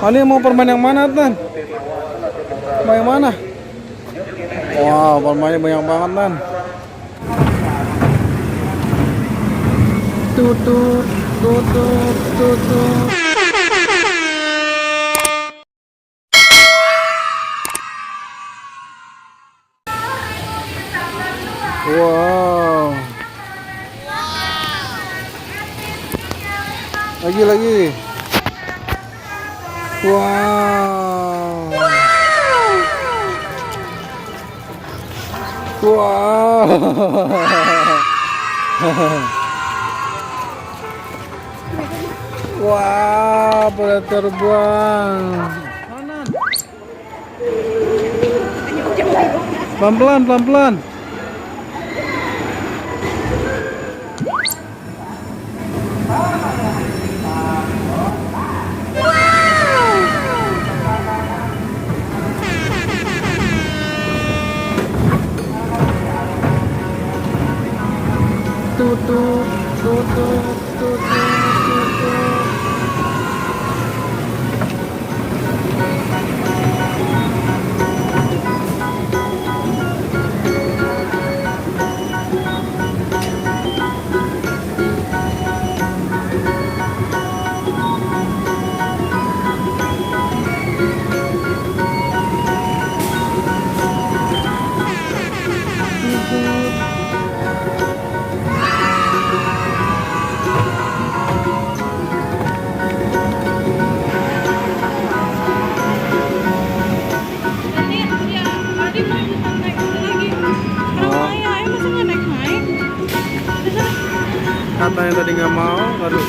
Ali mau permain yang mana, Tan? Mau yang mana? Wah, permainnya banyak banget, Tan. Tutut, tutut, tutut. Wow. Lagi. Wow. Wow. Wah, pada terbang. Pelan-pelan. Tutut. Katanya tadi nggak mau, aduh.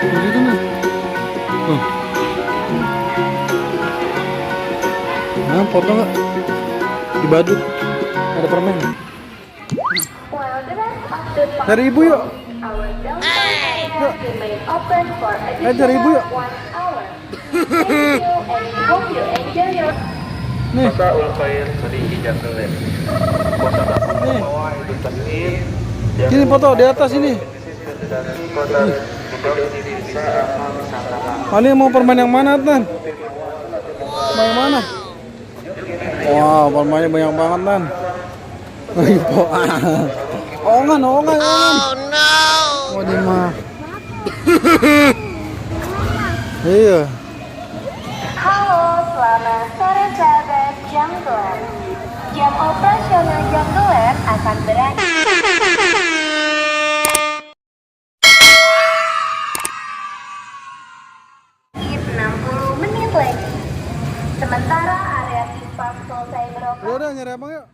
Begitu nih. Nah, foto nggak? Di badut ada permen. Dari ibu yuk. Cari ibu yuk. Nih. Sini foto di atas ini. Ali mau permain yang mana, Tan? Mau yang mana? Wah, permainnya banyak banget, Tan. Ongan. Oh no. Oh di mah. Iya. Halo, selamat sore sahabat Jungleland. Jam operasional Jungleland akan berakhir 60 menit lagi. Sementara area simpang selesai beroperasi. Udah nyari abang yuk.